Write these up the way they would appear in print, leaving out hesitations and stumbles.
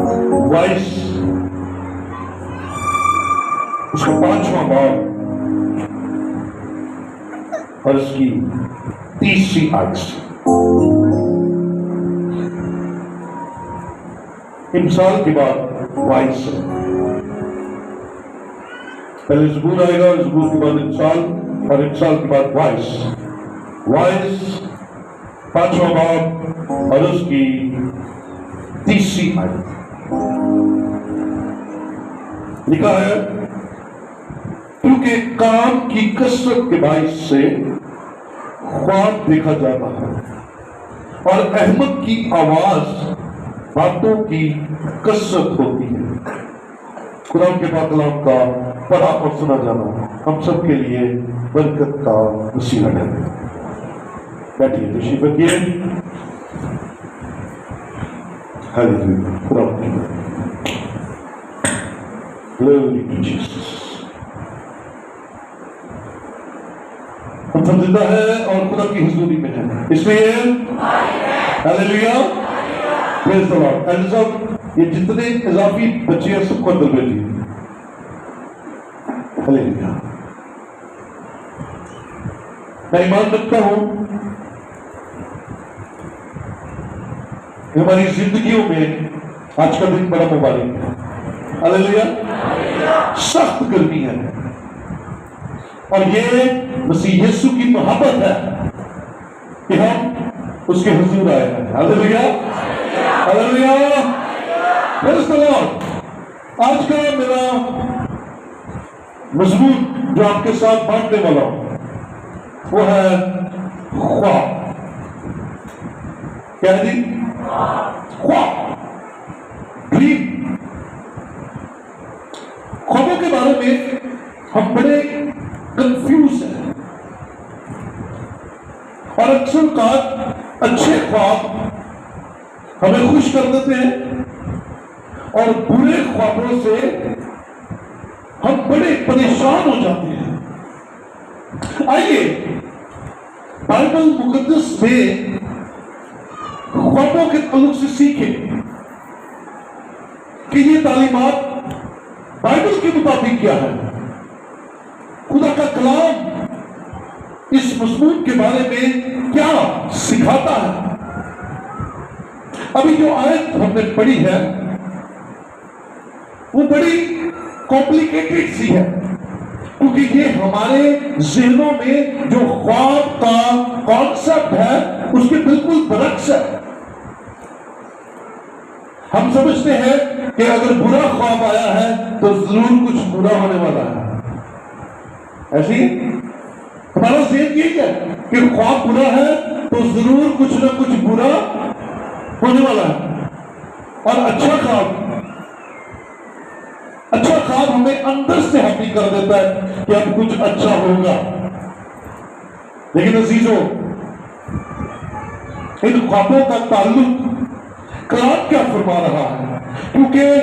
22 اس کا 5واں باب اور اس کی 30 آیت سے امثال کے بعد وائس سے پہلے زبور آئے گا اور زبور کے بعد امثال اور امثال کے بعد وائس 5واں باب اور اس کی 30 آیت لکھا ہے کیونکہ کام کی کثرت کے باعث سے خواب دیکھا جاتا ہے اور احمد کی آواز باتوں کی کثرت ہوتی ہے۔ قرآن کے پاک کلام کا پڑھا اور سنا جانا ہم سب کے لیے برکت کا وسیلہ ہے۔ بیٹھیے تشریف رکھیے۔ ہالیلویا، قرآن کی بات۔ Glory to Jesus۔ ہم سب زندہ ہیں اور خدا کی حضوری میں ہیں، اس لیے hallelujah, praise the lord. And سب یہ جتنے اضافی بچے ہیں سب کو اندر بھیجیے۔ ہالیلویا۔ میں ایمان رکھتا ہوں کہ ہماری زندگیوں میں آج کا دن بڑا مبارک ہے۔ ہالیلویا۔ سخت گرمی ہے اور یہ مسیح یسوع کی محبت ہے کہ ہم اس کے حضور آئے ہیں۔ ہالیلویا، ہالیلویا، پریز دی لارڈ۔ آج کا میرا مضمون جو آپ کے ساتھ بانٹنے والا ہوں وہ ہے خواب۔ کیا ہے جی؟ خواب، ڈریم۔ خوابوں کے بارے میں ہم بڑے کنفیوز ہیں اور اکثر اوقات اچھے خواب ہمیں خوش کر دیتے ہیں اور برے خوابوں سے ہم بڑے پریشان ہو جاتے ہیں۔ آئیے بائبل مقدس میں خوابوں کے تعلق سے سیکھیں کہ یہ تعلیمات بائبل کے مطابق کیا ہے۔ خدا کا کلام اس مضمون کے بارے میں کیا سکھاتا ہے۔ ابھی جو آیت ہم نے پڑھی ہے وہ بڑی کمپلیکیٹڈ سی ہے کیونکہ یہ ہمارے ذہنوں میں جو خواب کا کانسیپٹ ہے اس کے بالکل برعکس ہے۔ ہم سمجھتے ہیں کہ اگر برا خواب آیا ہے تو ضرور کچھ برا ہونے والا ہے۔ ایسی ہمارا ذہن یہ ہے کہ خواب برا ہے تو ضرور کچھ نہ کچھ برا ہونے والا ہے۔ اور اچھا خواب ہمیں اندر سے حقیقت کر دیتا ہے کہ اب کچھ اچھا ہوگا۔ لیکن عزیزو، ان خوابوں کا تعلق کلام کیا فرما رہا ہے؟ کیونکہ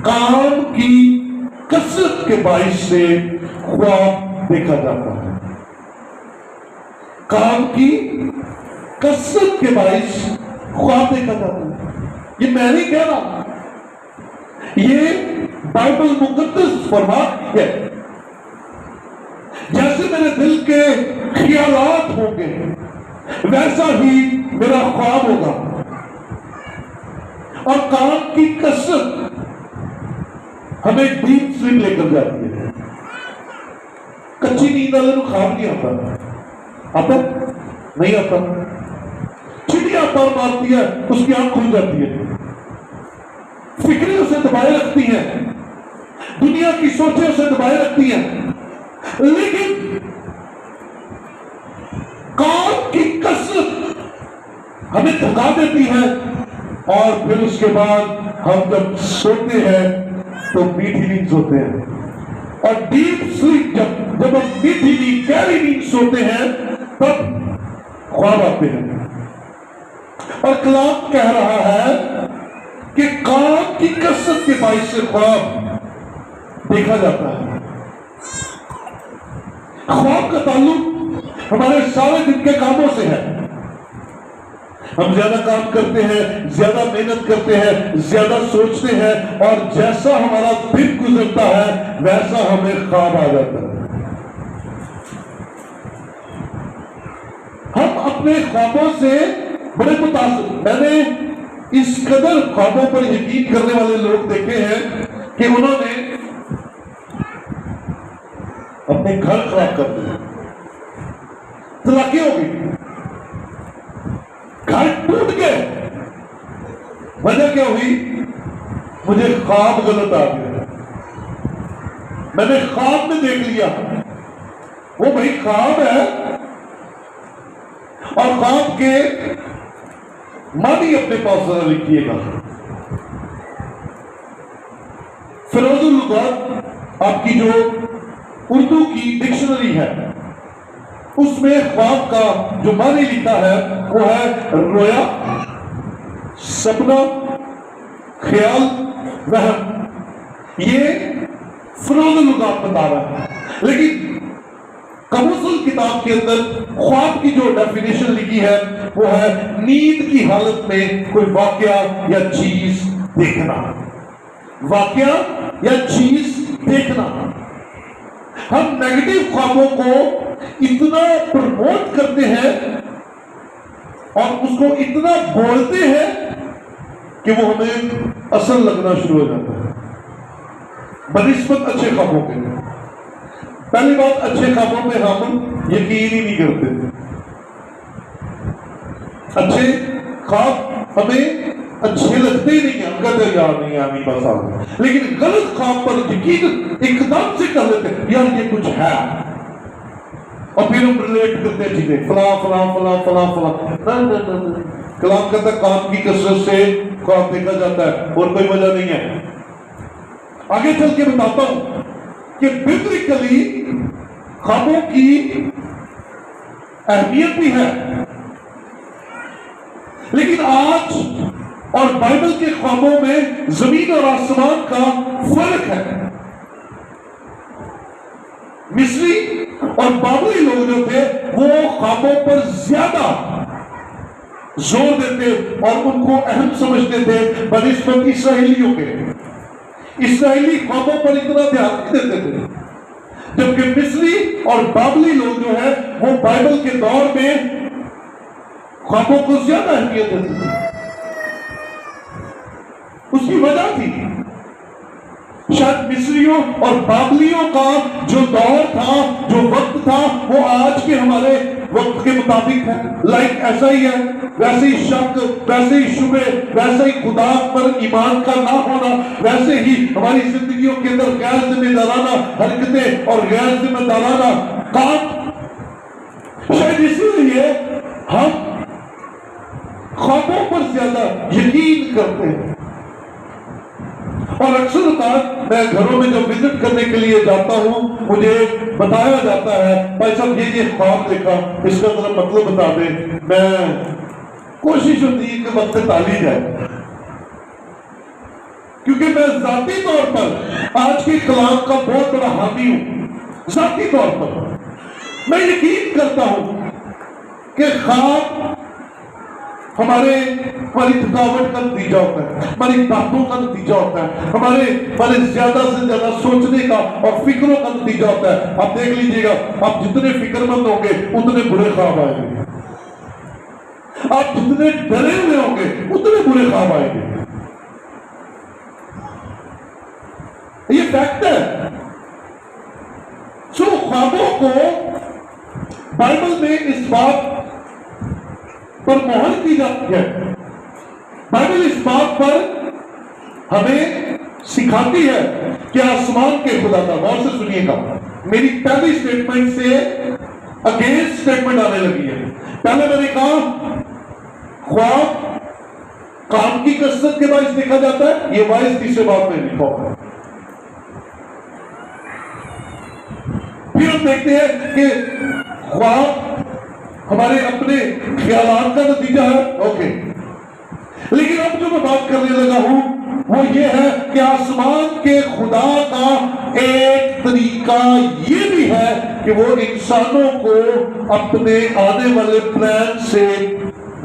کام کی کثرت کے باعث سے خواب دیکھا جاتا ہے۔ کام کی کثرت کے باعث خواب دیکھا جاتا ہے۔ یہ میں نہیں کہہ رہا، یہ بائبل مقدس فرماتی ہے۔ جیسے میرے دل کے خیالات ہوں گے ویسا ہی میرا خواب ہوگا۔ اور کام کی کثرت ہمیں ڈیپ سلیپ لے کر جاتی ہے۔ کچی نیند والے کو خواب نہیں آتا، آتا نہیں آتا۔ چڑیا پر مارتی ہے اس کی آنکھ کھل جاتی ہے، فکریں اسے دبائے رکھتی ہیں، دنیا کی سوچیں اسے دبائے رکھتی ہیں، لیکن کام کی کثرت ہمیں تھکا دیتی ہے اور پھر اس کے بعد ہم جب سوتے ہیں تو میٹھی نیند سوتے ہیں۔ اور ڈیپ سلیپ جب ہم میٹھی نیند گہری نیند سوتے ہیں تب خواب آتے ہیں۔ اور کلام کہہ رہا ہے کہ کام کی کثرت کے باعث سے خواب دیکھا جاتا ہے۔ خواب کا تعلق ہمارے سارے دن کے کاموں سے ہے، ہم زیادہ کام کرتے ہیں، زیادہ محنت کرتے ہیں، زیادہ سوچتے ہیں، اور جیسا ہمارا دن گزرتا ہے ویسا ہمیں خواب آ جاتا ہے۔ ہم اپنے خوابوں سے بڑے متاثر، میں نے اس قدر خوابوں پر یقین کرنے والے لوگ دیکھے ہیں کہ انہوں نے اپنے گھر خراب کر دیے، طلاقیں ہو گئی، گھر ٹوٹ گئے۔ وجہ کیا ہوئی؟ مجھے خواب غلط آ گیا، میں نے خواب میں دیکھ لیا۔ وہ بھائی خواب ہے، اور خواب کے معنی اپنے پاس ذرا لکھیے گا۔ فیروز اللغات آپ کی جو اردو کی ڈکشنری ہے اس میں خواب کا جو معنی لکھا ہے وہ ہے رویا، سپنا، خیال، وہم۔ یہ فیروز اللغات بتا رہا ہے، لیکن قاموس کتاب کے اندر خواب کی جو ڈیفینیشن لکھی ہے وہ ہے نیند کی حالت میں کوئی واقعہ یا چیز دیکھنا، واقعہ یا چیز دیکھنا۔ ہم نیگیٹو خوابوں کو اتنا پروموٹ کرتے ہیں اور اس کو اتنا بولتے ہیں کہ وہ ہمیں اصل لگنا شروع ہو جاتا ہے بنسبت اچھے خوابوں کے۔ پہلی بات، اچھے خوابوں پہ ہم یقین ہی نہیں کرتے۔ اچھے خواب ہمیں اچھے لگتے ہی نہیں ہیں، ہم کہتے ہیں یار نہیں آنی بس آ گیا، لیکن غلط خواب پر یقین ایک دم سے کر لیتے ہیں یار یہ کچھ ہے، اور پھر ہم ریلیٹ کرتے ہیں چیزیں فلاں فلاں فلاں فلاں فلاں۔ کلام کہتا ہے کام کی کثرت سے خواب دیکھا جاتا ہے اور کوئی وجہ نہیں ہے۔ آگے چل کے بتاتا ہوں کہ ببلیکلی خوابوں کی اہمیت بھی ہے، لیکن آج اور بائبل کے خوابوں میں زمین اور آسمان کا فرق ہے۔ مصری اور بابلی لوگ جو تھے وہ خوابوں پر زیادہ زور دیتے اور ان کو اہم سمجھتے تھے بنسبت اسرائیلیوں کے۔ اسرائیلی خوابوں پر اتنا دھیان نہیں دیتے تھے، جبکہ مصری اور بابلی لوگ جو ہے وہ بائبل کے دور میں خوابوں کو زیادہ اہمیت دیتے تھے۔ اس کی وجہ تھی شاید مصریوں اور بابلیوں کا جو دور تھا، جو وقت تھا، وہ آج کے ہمارے وقت کے مطابق ہے۔ لائک ایسا ہی ہے، ویسے ہی شک، ویسے ہی شبہ، ویسے ہی خدا پر ایمان کا نہ ہونا، ویسے ہی ہماری زندگیوں کے اندر غیر ذمہ دارانہ حرکتیں اور غیر ذمہ دارانہ کام۔ شاید اسی لیے ہم خوابوں پر زیادہ یقین کرتے ہیں۔ اور اکثر اوقات میں گھروں میں جب وزٹ کرنے کے لیے جاتا ہوں مجھے بتایا جاتا ہے بھائی صاحب یہ خواب دیکھا، اس کا ذرا مطلب بتا دیں۔ میں کوشش ہوتی ہے کہ وقت ٹالی جائے، کیونکہ میں ذاتی طور پر آج کے کلام کا بہت بڑا حامی ہوں۔ ذاتی طور پر میں یقین کرتا ہوں کہ خواب ہماری تھکاوٹ کا نتیجہ ہوتا ہے، ہماری باتوں کا نتیجہ ہوتا ہے، ہمارے زیادہ سے زیادہ سوچنے کا اور فکروں کا نتیجہ ہوتا ہے۔ آپ دیکھ لیجئے گا، آپ جتنے فکر مند ہوں گے اتنے برے خواب آئیں گے، آپ جتنے ڈرے ہوئے ہوں گے اتنے برے خواب آئیں گے۔ یہ فیکٹ ہے۔ سو خوابوں کو بائبل میں اس بات پر مہر کی جاتی ہے، بائبل اس بات پر ہمیں سکھاتی ہے کہ آسمان کے خدا کا، غور سے سنیے گا، میری پہلی سٹیٹمنٹ سے اگینسٹ سٹیٹمنٹ آنے لگی ہے۔ پہلے میں نے کہا خواب کام کی کثرت کے باعث دیکھا جاتا ہے، یہ باعث تیسرے بات میں لکھا ہوا ہے۔ پھر ہم دیکھتے ہیں کہ خواب ہمارے اپنے خیالات کا نتیجہ ہے، اوکے، لیکن اب جو میں بات کرنے لگا ہوں وہ یہ ہے کہ آسمان کے خدا کا ایک طریقہ یہ بھی ہے کہ وہ انسانوں کو اپنے آنے والے پلان سے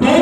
2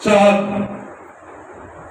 4।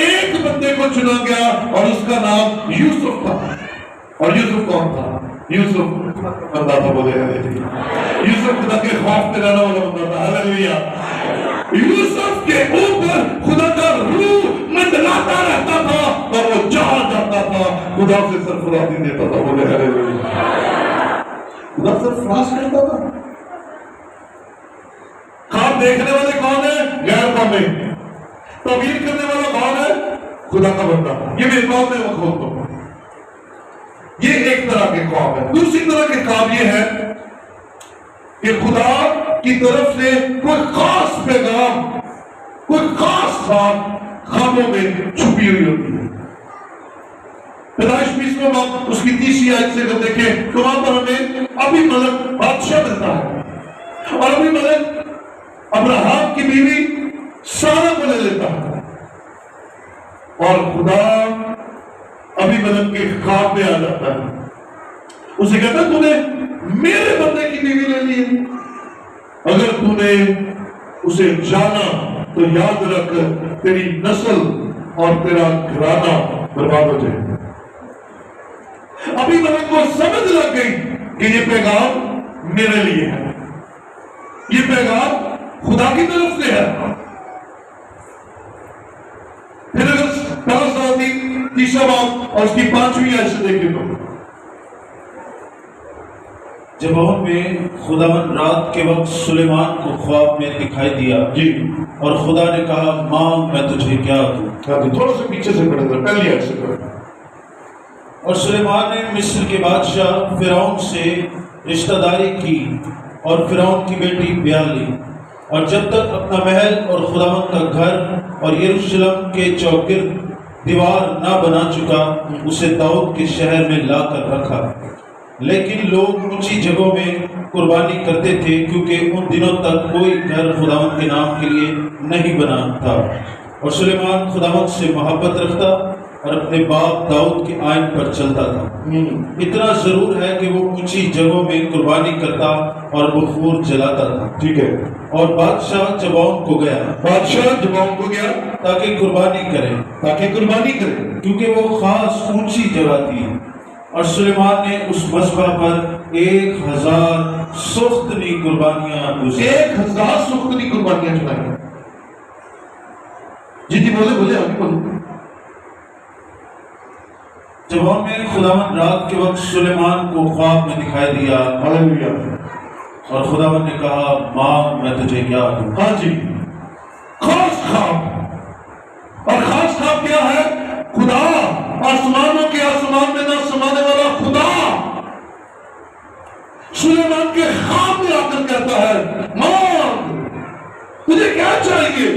ایک بندے کو چنا گیا اور اس کا نام یوسف تھا. اور یوسف کون تھا؟ یوسف بندہ تھا. بولے یوسف خدا کے خوف میں رہنے والا بندہ تھا. ہاللیلویا. یوسف کے اوپر خدا کا روح منڈلاتا رہتا تھا اور وہ جہاں جاتا تھا خدا سے سرفرازی دیتا تھا. بولے ہاللیلویا. خدا سرفراز کرتا تھا. خواب دیکھنے والے کون ہیں؟ غیر قومی. تعبیر کرنے والا کون ہے؟ خدا کا بندہ. یہ میرے خواب میں وہ کھولتا ہوں. یہ ایک طرح کے خواب ہے. دوسری طرح کے خواب یہ ہے کہ خدا کی طرف سے کوئی خاص پیغام، کوئی خاص بات خوابوں میں چھپی ہوئی ہوتی ہے. پیدائش 20واں باب اس کی 30 آیت سے اگر دیکھیں تو وہاں پر ہمیں ابھی ملک بادشاہ ملتا ہے اور ابھی ملک ابراہیم کی بیوی سارہ کو لے لیتا ہے اور خدا ابھی ملک کے خواب میں آ جاتا ہے. اسے کہتا ہے تو نے میرے بندے کی بیوی لے لی ہے. اگر تو نے اسے جانا تو یاد رکھ تیری نسل اور تیرا گھرانہ برباد ہو جائے. ابھی ملک کو سمجھ لگ گئی کہ یہ پیغام میرے لیے ہے، یہ پیغام خدا کی طرف سے ہے. پھر اگر پہلا سلاطین 30واں باب اور اس کی 5ویں آیت سے دیکھیں تو جبعون میں خداوند رات کے وقت سلیمان کو خواب میں دکھائی دیا اور خدا نے کہا مانگ میں تجھے کیا دوں. تھوڑا سا پیچھے سے پڑھے گا، پہلی آیت سے پڑھے. اور سلیمان نے مصر کے بادشاہ فرعون سے رشتہ داری کی اور فرعون کی بیٹی بیاہ لی اور جب تک اپنا محل اور خداوند کا گھر اور یروشلم کے چوگرد دیوار نہ بنا چکا اسے داؤد کے شہر میں لا کر رکھا. لیکن لوگ اونچی جگہوں میں قربانی کرتے تھے کیونکہ ان دنوں تک کوئی گھر خداوند کے نام کے لیے نہیں بنا تھا. اور سلیمان خداوند سے محبت رکھتا اور اپنے باپ داؤد کے آئین پر چلتا تھا. اتنا ضرور ہے کہ وہ اونچی جگہوں میں قربانی کرتا اور بخور جلاتا تھا. ٹھیک ہے. اور بادشاہ جبعون کو گیا تاکہ قربانی کرے کیونکہ وہ خاص اونچی جگہ تھی. اور سلیمان نے اس مذبح پر 1000 سختنی قربانیاں 1000 سختنی قربانیاں چڑھائی. جی بولے آگے بولو. جبعون میں خداوند رات کے وقت سلیمان کو خواب میں دکھائی دیا ہاللیلویا. اور خداوند نے کہا مانگ میں تجھے کیا دوں. ہاں جی، خاص خواب. اور خاص خواب کیا ہے؟ خدا آسمانوں کے آسمان میں نہ سمانے والا خدا سلیمان کے خواب میں آ کر کہتا ہے مانگ، تجھے کیا چاہیے؟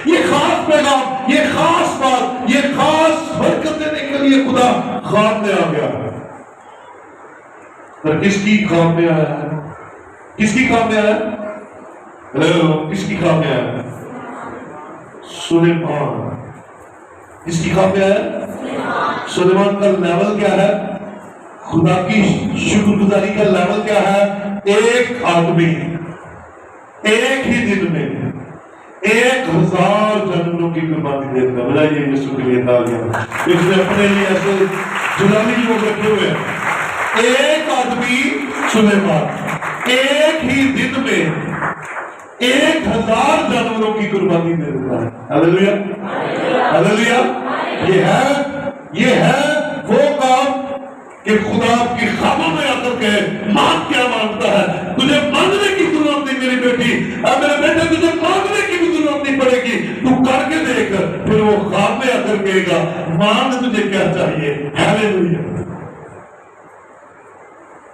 یہ خاص پیغام، یہ خاص بات، یہ خاص برکت دینے کے لیے خدا خواب میں آ گیا. پر کس کی خواب میں آیا ہے؟ کس کی خواب میں آیا؟ کس کی خواب میں آیا؟ سلیمان. کس کی خواب میں آیا؟ سلیمان کا لیول کیا ہے؟ خدا کی شکر گزاری کا لیول کیا ہے؟ ایک آدمی ایک ہی دن میں 1000 جانوروں کی قربانی دیتا ہے. بجائیے یسوع کے لیے تالیاں. اس نے اپنے لیے ایسے جلالی لوگ رکھے ہوئے ہیں. ایک آدمی سلیمان ایک ہی دن میں 1000 جانوروں کی قربانی دے دیتا ہے. ہاللیلویا ہاللیلویا. یہ ہے وہ کام کہ خدا کی خوابوں میں آ کر کے مانگ کیا مانگتا ہے. تجھے مانگنے کی ضرورت نہیں میری بیٹی، اب میرے بیٹے تجھے مانگنے کی بھی ضرورت نہیں پڑے گی. تو کر کے دیکھ، پھر وہ خواب میں آ کر کہے گا مانگ تجھے کیا چاہیے. ہاللیلویا.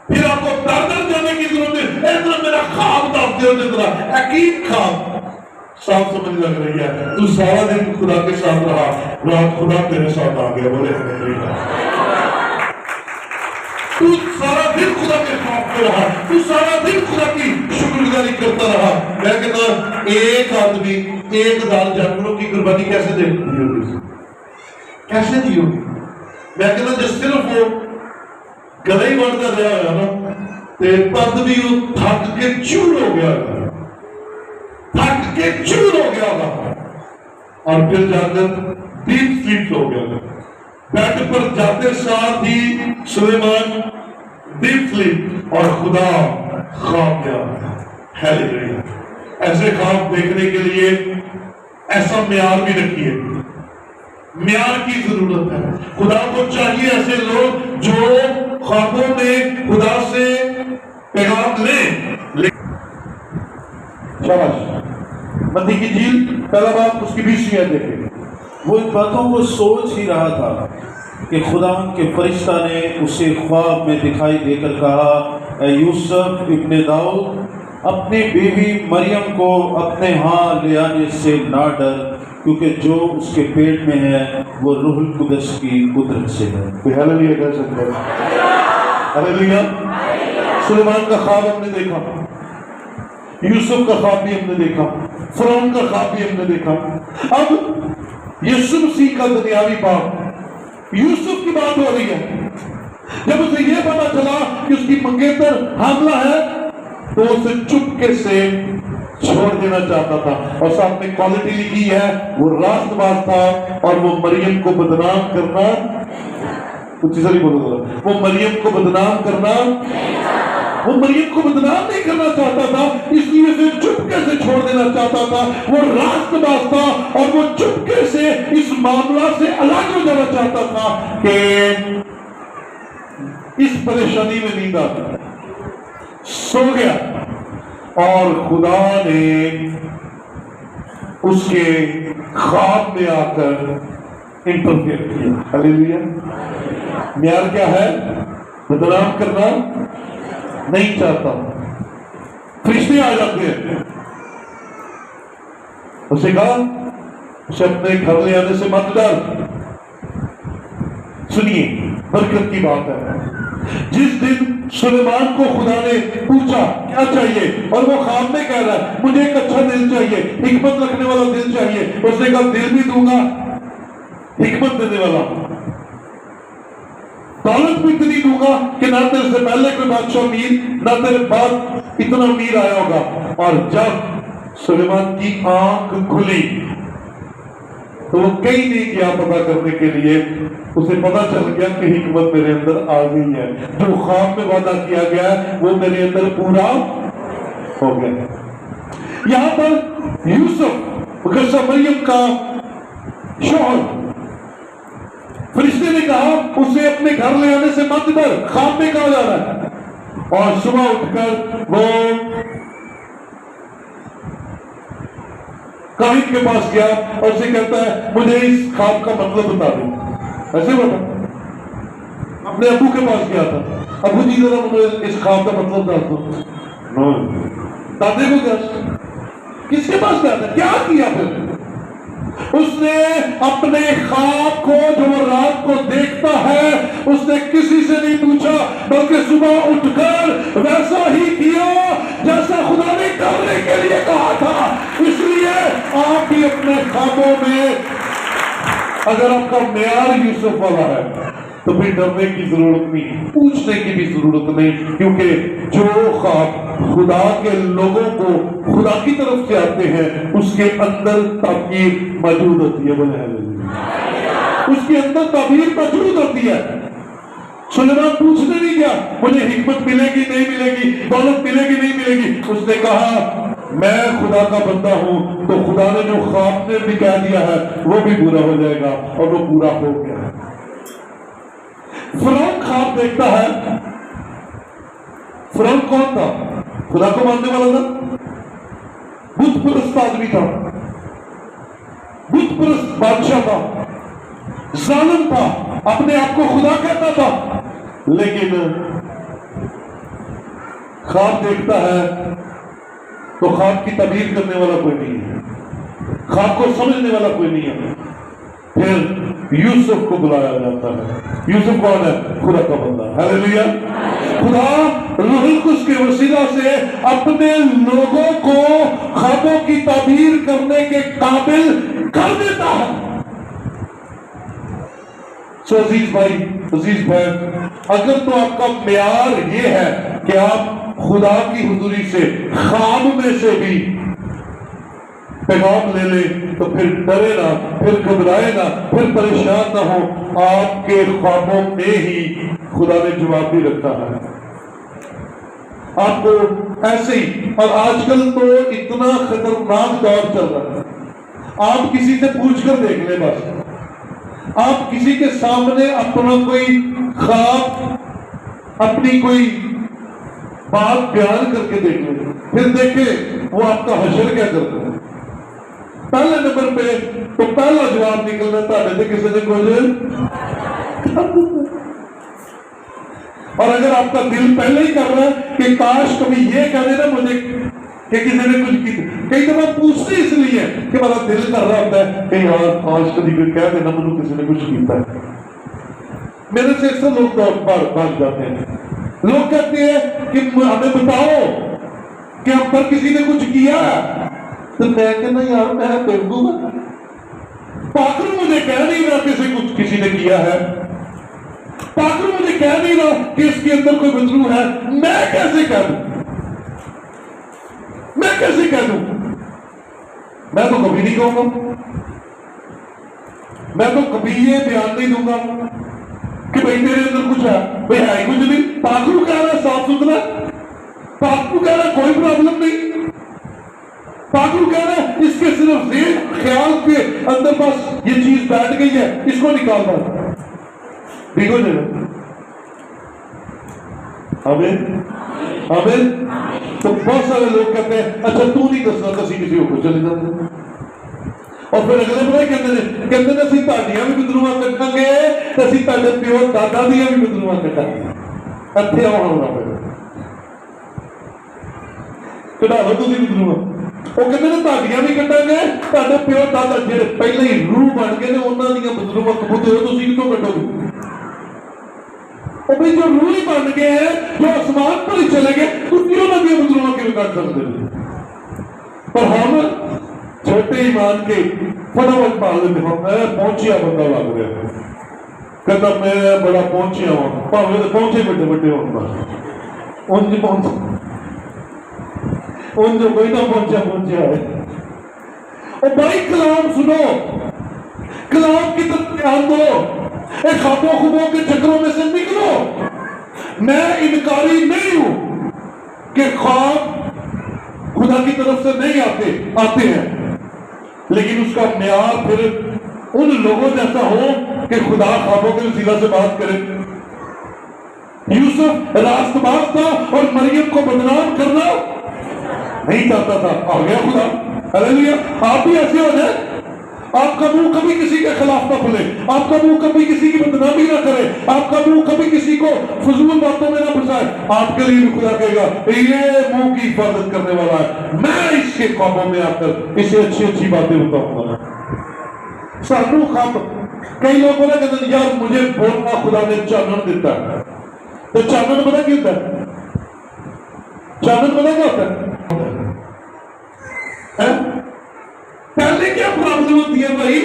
پھر آپ کو در جانے کی ضرورت ہے. میرا خواب تھا عقید خواب صاف سمجھ لگ رہی ہے. تو سارا دن خدا کے ساتھ رہا، رات خدا تیرے ساتھ آ گیا. بولے ہاللیلویا. تو سارا دن خدا کے خواب میں رہا، تو سارا دن خدا کی شکر گزاری کرتا رہا. میں کہتا ایک آدمی 1000 جانوروں کی قربانی کیسے دی ہوگی؟ کیسے دی ہوگی؟ میں کہتا جس صرف وہ گلے ہی بڑھتا رہا ہے نا تد بھی وہ تھک کے چور ہو گیا. اور پھر جا کر ڈیپ سلیپ ہو گیا. بیڈ پر جاتے ساتھ ہی سلیمان ڈیپ سلیپ اور خدا خواب میں آ گیا. ہیلیلویا. ایسے خواب دیکھنے کے لیے ایسا معیار بھی رکھیے. معیار کی ضرورت ہے. خدا کو چاہیے ایسے لوگ جو خوابوں میں خدا سے پیغام لیں. شاباش. متی کی جھیل پہلا باب اس کی 20 آیت دیکھیں. وہ ان باتوں کو سوچ ہی رہا تھا کہ خدا کے فرشتہ نے اسے خواب میں دکھائی دے کر کہا، اے یوسف ابن داؤد، اپنی بیوی مریم کو اپنے ہاں لے آنے سے نہ ڈر، کیونکہ جو اس کے پیٹ میں ہے وہ روح القدس کی قدرت سے ہے. کوئی ہیلیلویا کہہ سکتا ہے؟ ہیلیلویا. سلیمان کا خواب ہم نے دیکھا، یوسف کا خواب بھی ہم نے دیکھا، فرعون کا خواب بھی ہم نے دیکھا. اب یسوع مسیح کا دنیاوی باپ یوسف کی بات ہو رہی ہے. جب اسے یہ پتا چلا کہ اس کی منگیتر حاملہ ہے تو اسے چپکے سے چھوڑ دینا چاہتا تھا. اور ساتھ میں کوالٹی لکھی ہے، وہ راست باز تھا اور وہ مریم کو بدنام کرنا، کچھ نہیں بولو ذرا، وہ مریم کو بدنام کرنا، وہ مریم کو بدنام نہیں کرنا چاہتا تھا، اس لیے اسے چپکے سے چھوڑ دینا چاہتا تھا. وہ راست باز تھا اور وہ چپکے سے اس معاملہ سے الگ ہو جانا چاہتا تھا کہ اس پریشانی میں نیند آتی. سو گیا اور خدا نے اس کے خواب میں آ کر انٹرفیئر کیا. ہلیلویا. معیار کیا ہے؟ بدنام کرنا نہیں چاہتا. فرشتے آ جاتے ہیں. اسے کہا اسے اپنے گھر لے آنے سے مت ڈر. سنیے برکت کی بات ہے. جس دن سلیمان کو خدا نے پوچھا کیا چاہیے اور وہ خواب میں کہہ رہا ہے مجھے ایک اچھا دل چاہیے، حکمت رکھنے والا دل چاہیے. اس نے کہا دل بھی دوں گا، حکمت دینے والا، دولت بھی اتنی دوں گا کہ نہ تیرے سے پہلے کوئی بادشاہ امیر نہ تیرے بعد اتنا امیر آیا ہوگا. اور جب سلیمان کی آنکھ کھلی تو وہ کہیں نہیں گیا پتا کرنے کے لیے. اسے پتا چل گیا کہ حکمت میرے اندر آ گئی ہے، جو خواب میں وعدہ کیا گیا ہے وہ میرے اندر پورا ہو گیا. یہاں پر یوسف قصہ مریم کا شوہر، فرشتے نے کہا اسے اپنے گھر لے آنے سے مت ڈر، خواب میں کہا جا رہا ہے. اور صبح اٹھ کر وہ کاہن کے پاس گیا اور اسے کہتا ہے مجھے اس خواب کا مطلب بتا دیں. ایسے بتا اپنے ابو کے پاس گیا تھا، ابو جی ذرا مجھے اس خواب کا مطلب بتا دو. دادے کو گیا، کس کے پاس گیا تھا؟ کیا کیا پھر؟ اس نے اپنے خواب کو جو رات کو دیکھتا ہے اس نے کسی سے نہیں پوچھا، بلکہ صبح اٹھ کر ویسا ہی کیا جیسا خدا نے کرنے کے لیے کہا تھا. اس لیے آپ بھی اپنے خوابوں میں اگر آپ کا معیار یوسف والا ہے تو پھر ڈرنے کی ضرورت نہیں، پوچھنے کی بھی ضرورت نہیں، کیونکہ جو خواب خدا کے لوگوں کو خدا کی طرف سے آتے ہیں اس کے اندر تعبیر موجود ہوتی ہے. بولے اس کے اندر تعبیر موجود ہوتی ہے. سلیمان پوچھنے نہیں گیا مجھے حکمت ملے گی نہیں ملے گی، دولت ملے گی نہیں ملے گی. اس نے کہا میں خدا کا بندہ ہوں، تو خدا نے جو خواب میں بھی کہہ دیا ہے وہ بھی پورا ہو جائے گا، اور وہ پورا ہو گیا. فرعون خواب دیکھتا ہے. فرعون کون تھا؟ خدا کو ماننے والا تھا، بت پرست آدمی تھا، بت پرست بادشاہ تھا، ظالم تھا، اپنے آپ کو خدا کہتا تھا. لیکن خواب دیکھتا ہے تو خواب کی تعبیر کرنے والا کوئی نہیں ہے، خواب کو سمجھنے والا کوئی نہیں ہے. پھر یوسف کو بلایا جاتا ہے. یوسف کون ہے؟ خدا کا بندہ. ہلیلویا. خدا روح القدس کے وسیلہ سے اپنے لوگوں کو خوابوں کی تعبیر کرنے کے قابل کر دیتا ہے. سو عزیز بھائی، عزیز بہن، اگر تو آپ کا معیار یہ ہے کہ آپ خدا کی حضوری سے خواب میں سے بھی پیغام لے لیں تو پھر ڈرے نہ، پھر گھبرائے نہ، پھر پریشان نہ ہو، آپ کے خوابوں میں ہی خدا نے جواب بھی رکھا ہے آپ کو ایسے ہی۔ اور آج کل تو اتنا خطرناک دور چل رہا ہے، آپ کسی سے پوچھ کر دیکھ لیں، بس آپ کسی کے سامنے اپنا کوئی خواب، اپنی کوئی بات بیان کر کے دیکھ لیں، پھر دیکھیں وہ آپ کا حشر کیا کرتا ہے۔ پہلے نمبر پہ تو پہلا جواب نکلنا تھا کسی نے کچھ، اور اگر آپ کا دل پہلے ہی کر رہا ہے کہ کاش کبھی یہ کہہ دینا مجھے کہ کسی نے کچھ کی، کئی دفعہ پوچھتے اس لیے کہ میرا دل کر رہا ہوتا ہے کہ یار کاش کبھی کوئی کہہ دینا مجھے کسی نے کچھ کیتا ہے۔ میرے سے اکثر لوگ بھاگ جاتے ہیں، لوگ کہتے ہیں کہ ہمیں بتاؤ کہ ہم پر کسی نے کچھ کیا ہے، تو میں کہنا یار میں بیوقوف ہوں، پاکر مجھے کہہ نہیں رہا کسی نے کیا ہے، پاکر مجھے کہہ نہیں رہا کہ اس کے اندر کوئی بدلو ہے، میں کیسے کہہ دوں، میں کیسے کہہ دوں؟ میں تو کبھی نہیں کہوں گا، میں تو کبھی یہ بیان نہیں دوں گا کہ بھائی میرے اندر کچھ ہے، بھائی ہے کچھ نہیں، پاکر کہہ رہا ہے صاف ستھرا، پاکر کہہ رہا ہے کوئی پرابلم نہیں، پاکر کہہ رہا ہے اس کے صرف ذہن خیال کے اندر بس یہ چیز بیٹھ گئی ہے، اس کو نکالنا ٹھیک ہو جائے گا۔ آمین آمین۔ تو بہت سارے لوگ کہتے ہیں اچھا تو نہیں دسنا، کسی کو چلے جاتے ہیں، اور پھر اگلے بڑے کہتے ہیں اسی تاڑیاں بھی بدلوا کٹاں گے، اسی تاڑے پیو دادا دیاں بھی بدلوا کٹاں گے، اتھے ہونا پڑے کٹا لو تسی بدلوا، وہ کہتے ہیں تاڑیاں بھی کٹاں گے، تاڑے پیو دادا جڑے پہلے ہی روح بن گئے نے انہاں دیاں بدلوا کبوتے ہو تسی کتوں کٹو گے؟ وہ بھی جو روح ہی بن گئے ہیں، جو آسمان پر ہی چلے گئے، تو کیوں نہ بھی بدلوا کیوں کٹ سکتے ہیں؟ پر ہم چھوٹے ایمان کے فٹافٹ پال لیتے ہیں، میں پہنچیا بندہ لگ رہا ہے، کہتا میں بڑا پہنچیا ہوں، پاوے پہنچے بڑے بڑے ہونا، ان جو پہنچا، ان جو کوئی نہ پہنچا ہے۔ اور بھائی کلام سنو، کلام کی طرف دھیان دو، ایک خوابوں خوبوں کے چکروں میں سے نکلو۔ میں انکاری نہیں ہوں کہ خواب خدا کی طرف سے نہیں آتے ہیں، لیکن اس کا معیار پھر ان لوگوں جیسا ہو کہ خدا خوابوں کے وسیلہ سے بات کرے۔ یوسف راست باز تھا اور مریم کو بدنام کرنا نہیں چاہتا تھا، آ گیا خدا۔ ہلیلویا۔ آپ بھی ایسے ہو جائیں، آپ کا منہ کبھی کسی کے خلاف نہ کھلے، آپ کا منہ کبھی کسی کی بدنامی نہ کرے، آپ کا منہ کبھی کسی کو فضول باتوں میں نہ پھنسائے۔ آپ کے لیے بھی خدا کہے گا یہ منہ کی حفاظت کرنے والا ہے، میں اس کے خوابوں میں آ کر اسے اچھی اچھی باتیں بتاؤں گا۔ سانو خواب، کئی لوگ بولا کہتے ہیں یار مجھے بولنا خدا نے چانن دیتا ہے، تو چانن پتہ کیا ہوتا ہے؟ چانن پتہ کیا ہوتا ہے؟ پہلے کیا پرابلم ہوتی ہے بھائی؟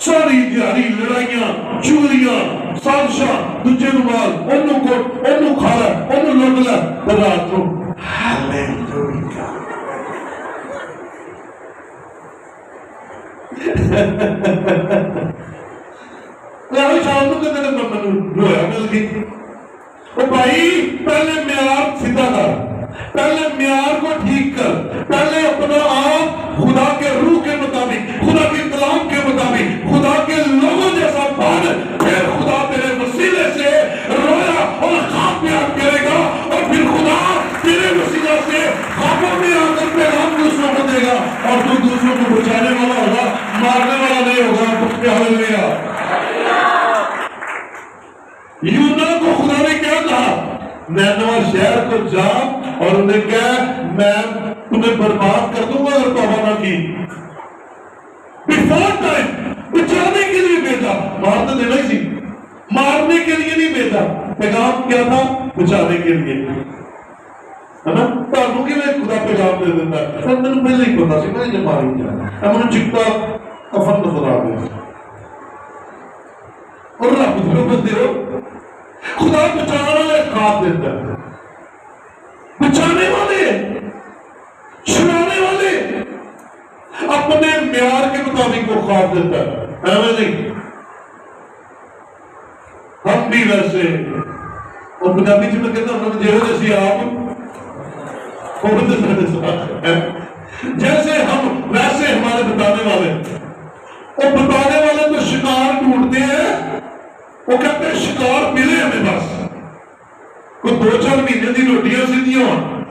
ساری دیہی لڑائیاں، چوریاں، سازشاں، دوجے نوں مار، اونوں کو اونوں کھا لے، اونوں لٹ لے، تے رات نوں ہالےلویا۔ شام کو کہتے ہیں مینوں لویا مل گئی۔ او بھائی پہلے معیار سیدھا کر، پہلے معیار کو ٹھیک کر، پہلے اپنا آپ خدا کے روح کے مطابق، خدا کے کلام کے مطابق، خدا کے لوگوں جیسا بن، پھر خدا تیرے وسیلے سے رویا اور خواب بیان کرے گا، اور پھر خدا تیرے وسیلہ سے خوابوں میں آ کر پیغام دوسروں کو دے گا، اور تو دوسروں کو بچانے والا ہوگا، مارنے والا نہیں ہوگا۔ ہلیلویا۔ یونا کو خدا نے کیا کہا؟ نینوہ شہر کو جا اور انہیں کہا میں تمہیں برباد کر دوں گا اگر توبہ نہ کی۔ بیفور ٹائم بچانے کے لیے بھیجا، مارنے دینا ہی سی، مارنے کے لیے نہیں بھیجا۔ پیغام کیا تھا؟ بچانے کے لیے، ہے نا؟ تانوں کہ میں خدا پیغام دے دیتا ہے، میں پہلے ہی پتا سی میں جب ماری جانا، میں چکتا کفن نظر آ گیا، اور رب تمہیں بندے ہو، خدا بچانے والے خواب دیتا ہے، بچانے والے، چھڑانے والے، اپنے معیار کے مطابق وہ خواب دیتا ہے، ایویں نہیں۔ ہم بھی ویسے، اور پنجابی میں کہتا ہوں جو جیسی آپ جیسے ہم ویسے ہمارے بتانے والے، اور بتانے والے تو شکار ڈھونڈتے ہیں، وہ کہتے ہیں شکار ملے ہمیں، بس کوئی 2-4 مہینے کی روٹیاں سیدھیاں ہوں،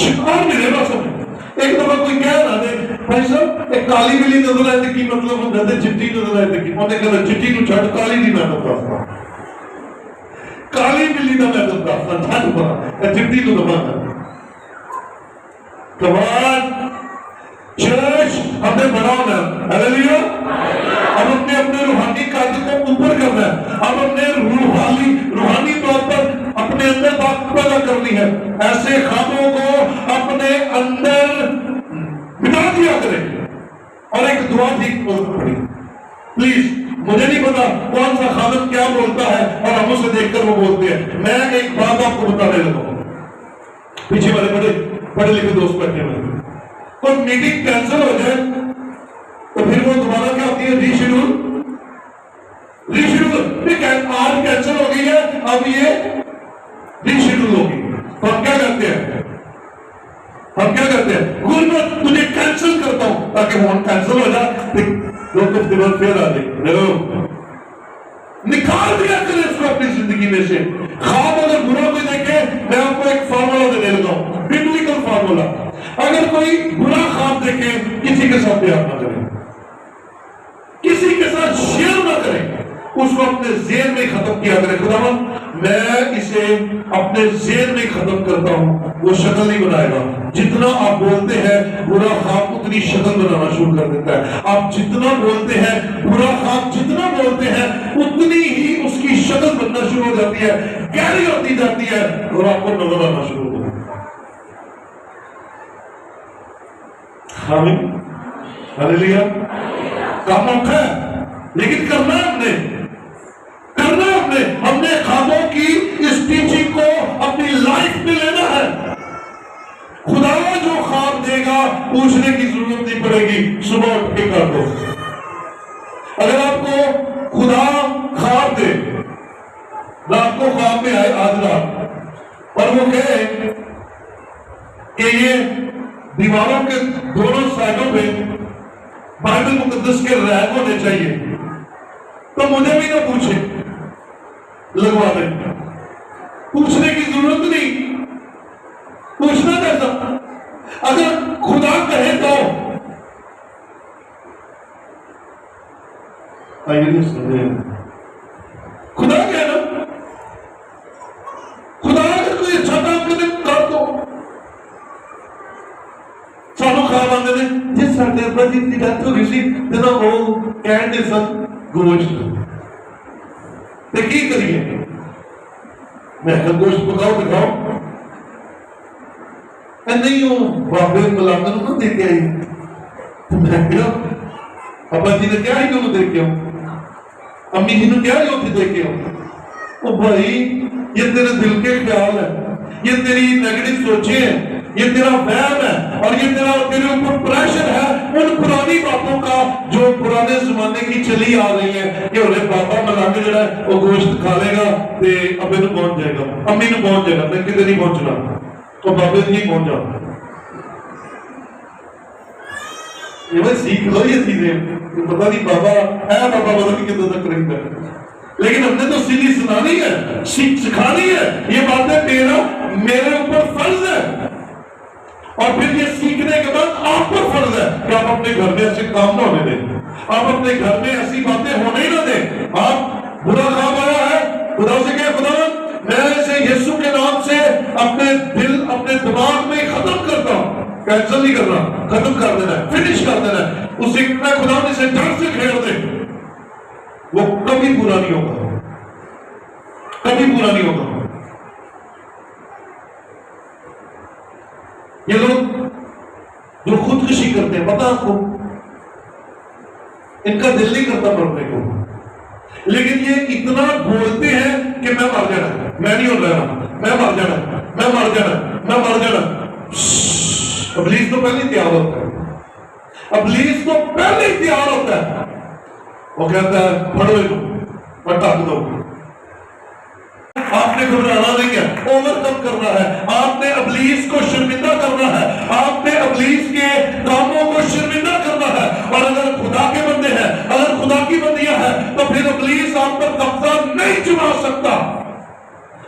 شکار ملے بس ہمیں۔ ایک دفعہ کوئی کہہ رہا ہے بھائی صاحب ایک کالی بلی نظر آئے کی مطلب ہوتا ہے چٹی نظر آئے کی، انہیں کہا چٹی کو چھڑ کالی نہیں میں دستا، کالی بلی کا میں دستا چھڑ پڑا چٹی کو دبانا۔ کمان چرچ ہمیں بڑا ہونا ہے، ہاللیلویا۔ اب اپنے روحانی قد کو اوپر کرنا ہے، اب اپنے روحانی طور پر اپنے اندر طاقت پیدا کرنی ہے۔ ایسے خوابوں کو اپنے اندر بتا دیا کریں، اور ایک دعا ٹھیک پڑھی پلیز۔ مجھے نہیں پتا کون سا خادم کیا بولتا ہے اور ہم اسے دیکھ کر وہ بولتے ہیں۔ میں ایک بات آپ کو بتانے لگا ہوں، پیچھے والے پڑھے لکھے دوست بیٹھے ہوئے، کوئی میٹنگ کینسل ہو جائے تو پھر وہ دوبارہ کیا ہوتی ہے؟ ری شیڈول۔ آج کینسل ہو گئی ہے، اب یہ ری شیڈول ہوگی، تو ہم کیا کرتے ہیں؟ میں تجھے کینسل کرتا ہوں تاکہ وہ کینسل ہو جائے، دو ہفتے بعد پھر آ جائے۔ نکال دیا کرے اس کو اپنی زندگی میں سے۔ خواب اگر برا کوئی دیکھے، میں آپ کو ایک فارمولا دے دیتا ہوں، ببلیکل فارمولا۔ اگر کوئی برا خواب دیکھے، کسی کے ساتھ پیار نہ کرے، کسی کے ساتھ شیئر نہ کرے، اس کو اپنے ذہن میں ختم کیا کرے۔ خداوند میں اسے اپنے ذہن میں ختم کرتا ہوں، وہ شکل نہیں بنائے گا۔ جتنا آپ بولتے ہیں برا خواب اتنی شکل بنانا شروع کر دیتا ہے۔ آپ جتنا بولتے ہیں برا خواب، جتنا بولتے ہیں اتنی ہی اس کی شکل بننا شروع ہو جاتی ہے، گہری ہوتی جاتی ہے، اور آپ کو نظر آنا شروع ہو جاتا ہے۔ آمین، ہاللیلویا۔ کام اوکھا ہے لیکن کرنا ہے ہم نے خوابوں کی اس ٹیچنگ کو اپنی لائف میں لینا ہے۔ خدا جو خواب دے گا پوچھنے کی ضرورت نہیں پڑے گی، صبح اٹھ کے کر دو۔ اگر آپ کو خدا خواب دے، رات کو خواب میں آئے آج رات، اور وہ کہے کہ یہ دیواروں کے دونوں سائڈوں پہ بائبل مقدس کے ریک ہونے چاہیے، تو مجھے بھی نہ پوچھے، لگوا دیں۔ پوچھنے کی ضرورت نہیں، پوچھنا کیسا؟ اگر خدا کہے تو خدا کہنا، خدا اگر کوئی اچھا کام کرے کر دو۔ سانو خواب آتے ہیں جس ساڈے ابا جی کی ڈیتھ ہو گئی سی تے وہ کہندے سن گوشت تے کی کریے، میں کہ گوشت پکاؤ دکھاؤ، نہیں وہ بابے ملازم نہ دے کے آئی، میں کیا ابا جی نے کیا ہی کیوں دے کے آؤں، امی جی نے کیا ہی ہوتی دے کے آؤں۔ او بھائی یہ تیرے دل کے خیال ہے، یہ تیری نیگیٹو سوچیں ہیں، یہ تیرا وہم ہے، اور یہ تیرے اوپر پریشر ہے ان پرانی باتوں کا جو پرانے زمانے کی چلی آ رہی ہے کہ انہیں بابا ملانگے جڑا ہے وہ گوشت کھا لے گا تے ابے نو پہنچ جائے گا، امی نو پہنچ جائے گا، میں کدھر نہیں پہنچنا، تو بابے نہیں پہنچ جاؤ۔ یہ میں سیکھ لو یہ چیزیں، پتہ نہیں بابا ہے، بابا پتہ نہیں کتنے تک رہی ہے، لیکن ہم نے تو سیدھی سنانی ہے، سکھانی ہے، یہ باتیں میرے اوپر فرض ہے، اور پھر یہ سیکھنے کے بعد آپ پر فرض ہے کہ آپ اپنے گھر میں ایسے کام نہ ہونے دیں، آپ اپنے گھر میں ایسی باتیں ہونے ہی نہ دیں۔ آپ برا خواب آیا ہے، خدا سے کہے خدا میں اسے یسوع کے نام سے اپنے دل اپنے دماغ میں ختم کرتا ہوں، کینسل نہیں کرنا، ختم کر دینا ہے، فنش کر دینا ہے، اسے میں خدا نے اسے جڑ سے کھیڑ دے، وہ کبھی برا نہیں ہوگا، کبھی برا نہیں ہوگا۔ یہ لوگ جو خودکشی کرتے ہیں پتہ آپ کو، ان کا دل نہیں کرتا مرنے کو، لیکن یہ اتنا بولتے ہیں کہ میں مر جانا، میں نہیں ہو رہا، میں مر جانا، میں مر جانا، میں مر جانا۔ ابلیس تو پہلے تیار ہوتا ہے، ابلیس کو پہلے ہی تیار ہوتا ہے، وہ کہتا ہے پڑھو پٹا دو. آپ نے گھبرانا نہیں ہے، اوور کم کرنا ہے. آپ نے ابلیس کو شرمندہ کرنا ہے، آپ نے ابلیس کے کاموں کو شرمندہ کرنا ہے. اور اگر خدا کے بندے ہیں، اگر خدا کی بندیاں ہیں، تو پھر ابلیس آپ پر قبضہ نہیں جما سکتا.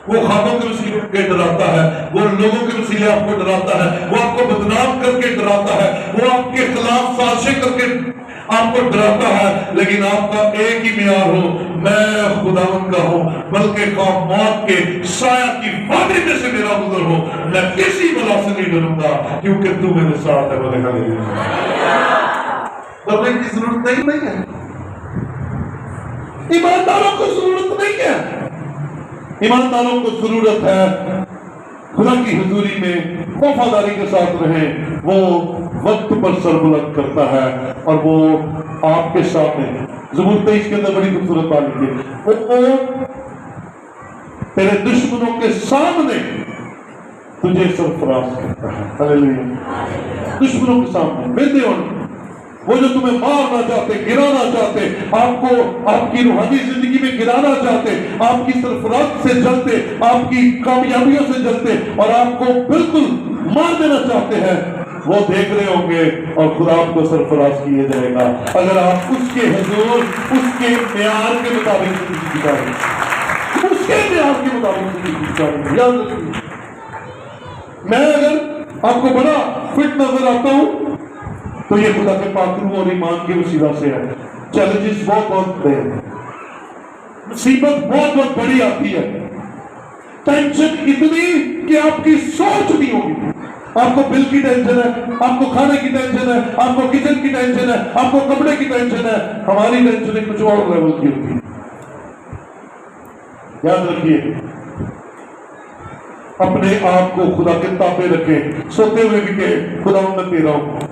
وہ خوابوں کے وسیلے کے ڈراتا ہے، وہ لوگوں کے وسیلے آپ کو ڈراتا ہے، وہ آپ کو بدنام کر کے ڈراتا ہے، وہ آپ کے خلاف سازشیں کر کے آپ کو ڈراتا ہے. لیکن آپ کا ایک ہی معیار ہو، میں خداوند کا ہوں، بلکہ خواہ موت کے سایہ کی وادی میں سے میرا گزر ہو، میں کسی بلا سے نہیں ڈروں گا، کیونکہ تو میرے ساتھ ہے. بولے ہاللیلویا. ڈرنے کی ضرورت نہیں ہے، ایمانداروں کو ضرورت نہیں ہے. ایمانداروں کو ضرورت ہے خدا کی حضوری میں وفاداری کے ساتھ رہیں. وہ وقت پر سر بلند کرتا ہے اور وہ آپ کے سامنے. زبور 23 کے اندر بڑی خوبصورت بات لکھی ہے، وہ تیرے دشمنوں کے سامنے تجھے سرفراز کرتا ہے. ہاللیلویا. دشمنوں کے سامنے بندے اور وہ جو تمہیں مارنا چاہتے، گرانا چاہتے، آپ کو آپ کی روحانی زندگی میں گرانا چاہتے، آپ کی سرفراز سے جلتے، آپ کی کامیابیوں سے جلتے اور آپ کو بالکل مار دینا چاہتے ہیں، وہ دیکھ رہے ہوں گے اور خدا آپ کو سرفراز کیے جائے گا اگر آپ اس کے حضور، اس کے معیار کے مطابق زندگی گزاریں، اس کے معیار کے مطابق زندگی گزاریں. یاد رکھیے، میں اگر آپ کو بڑا فٹ نظر آتا ہوں تو یہ خدا کے پاتروں اور ایمان کے وسیلہ سے ہے. چیلنجز بہت بڑے ہیں، مصیبت بہت بڑی آتی ہے، ٹینشن اتنی کہ آپ کی سوچ نہیں ہوگی. آپ کو بل کی ٹینشن ہے، آپ کو کھانے کی ٹینشن ہے، آپ کو کچن کی ٹینشن ہے، آپ کو کپڑے کی ٹینشن ہے. ہماری ٹینشن کچھ اور لیول کی ہوتی ہے. یاد رکھیے، اپنے آپ کو خدا کے تابع رکھیں. سوتے ہوئے بھی کہ خدا میں تیرا ہوں،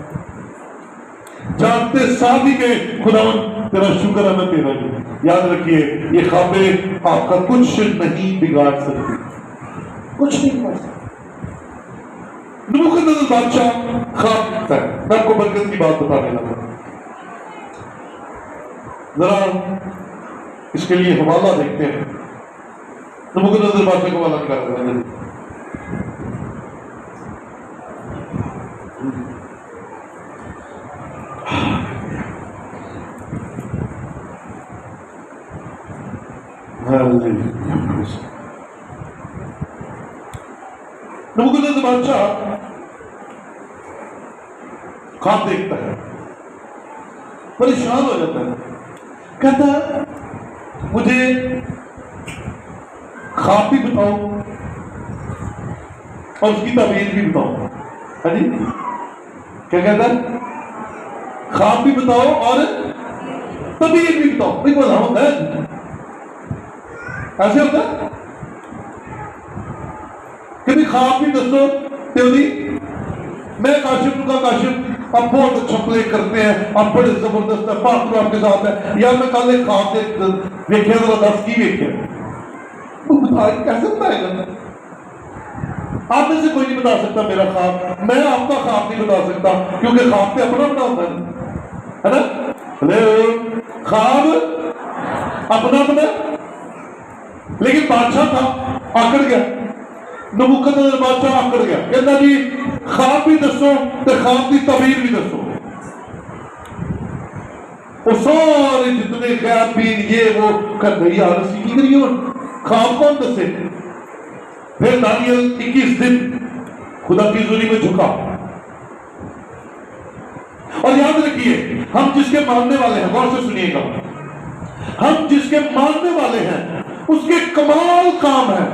جانتے ساتھ ہی کہ خداوند تیرا شکر ہے میں تیرا ہوں. یاد رکھیے، یہ خوابیں آپ کا کچھ نہیں بگاڑ سکتی، کچھ نہیں بگاڑ سکتی. نبوکدنصر بادشاہ خواب دیکھتا ہے. میں آپ کو برکت کی بات بتانے لگا، ذرا اس کے لیے حوالہ دیکھتے ہیں. نبوکدنصر بادشاہ کو حوالہ کر رہا ہے. نبوکدنصر بادشاہ خواب دیکھتا ہے، پریشان ہو جاتا ہے، کہتا ہے مجھے خواب بھی بتاؤ اور اس کی تعبیر بھی بتاؤ. ہاں جی، کیا کہتا ہے؟ خواب بھی بتاؤ اور تعبیر بھی بتاؤ. بھائی بولا ہوتا ہے ایسے ہوتا ہے، کبھی خواب بھی دسو تیودی. میں کاشف کا کاشف، آپ بہت اچھا پلے کرتے ہیں، آپ بڑے زبردست ہے، پاک آپ کے ساتھ ہے. یا میں کل ایک خواب دیکھے ذرا 10 کی دیکھے، کیسے بتائے گا؟ آپ میں سے کوئی نہیں بتا سکتا میرا خواب. میں آپ کا خواب نہیں بتا سکتا، کیونکہ خواب پہ اپنا بنا ہوتا ہے نا. خواب اپنا بنا، لیکن بادشاہ تھا آکڑ گیا. نبوکدنصر بادشاہ آکڑ گیا، کہتا جی خواب بھی دسو تے خواب کی تعبیر بھی دسو. وہ سارے جتنے خیابین یہ وہ کر گئی یار اسی کی کریے خواب کون دسے. پھر دانیل 21 دن خدا کی حضوری میں جھکا. اور یاد رکھیے، ہم جس کے ماننے والے ہیں، غور سے سنیے گا، ہم جس کے ماننے والے ہیں اس کے کمال کام ہے.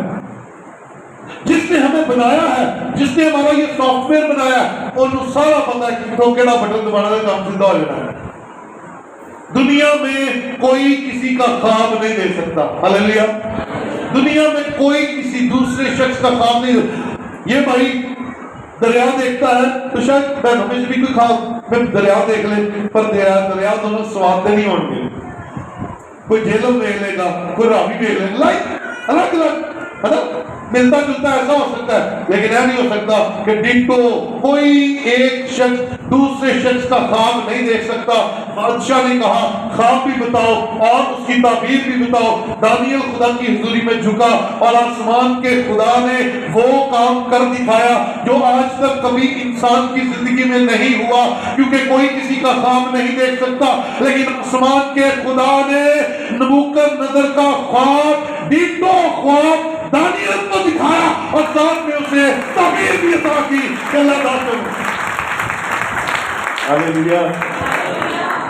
جس نے ہمیں بنایا ہے، جس نے ہمارا یہ سافٹ ویئر بنایا ہے، انہوں سارا پتا ہے کہ تو کیڑا بٹن دبانا ہے کام سیدھا ہو جانا ہے. دنیا میں کوئی کسی کا خواب نہیں دے سکتا. ہاللیلویا. دنیا میں کوئی کسی دوسرے شخص کا خواب نہیں دے. یہ بھائی دریا دیکھتا ہے تو شاید ہمیں سے بھی کوئی خواب میں دریا دیکھ لے، پر دریا دونوں سوادتے نہیں ہوں گے. کوئی جیلم دیکھ لے گا، کوئی راوی دیکھ لے گا، لائک الگ الگ ہے نا. ملتا جلتا ایسا ہو سکتا ہے، لیکن یہ نہیں ہو سکتا کہ ڈٹو کوئی ایک شخص دوسرے شخص کا خواب نہیں دیکھ سکتا۔ بادشاہ نے کہا خواب بھی بتاؤ اور اس کی تعبیر بھی بتاؤ۔ دانیل خدا کی حضوری میں جھکا اور آسمان کے خدا نے وہ کام کر دکھایا جو آج تک کبھی انسان کی زندگی میں نہیں ہوا، کیونکہ کوئی کسی کا خواب نہیں دیکھ سکتا، لیکن آسمان کے خدا نے نبوکدنضر کا خواب ڈٹو خواب دانیل کو دکھایا اور ساتھ میں اسے تعبیر بھی عطا کی کہ اللہ تعالیٰ ہاللیلویا۔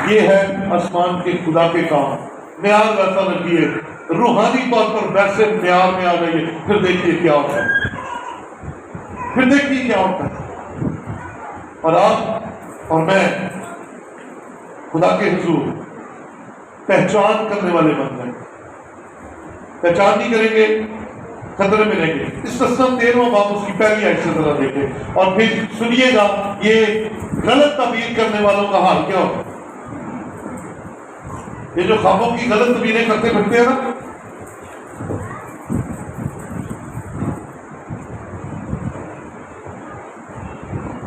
یہ ہے آسمان کے خدا کے کام۔ معیار ویسا رکھیے، روحانی طور پر ویسے معیار میں آ گئی ہے، پھر دیکھیے کیا ہوتا ہے، پھر دیکھیے کیا ہوتا ہے۔ اور آپ اور میں خدا کے حضور پہچان کرنے والے بن گئے۔ پہچان نہیں کریں گے خطرے میں رہیں گے۔ استثنا 13واں باب اس کی پہلی آیت سے ذرا دیکھیں اور پھر سنیے گا یہ غلط تعبیر کرنے والوں کا حال کیا ہوتا ہے۔ یہ جو خوابوں کی غلط تعبیریں کرتے پھرتے ہیں نا،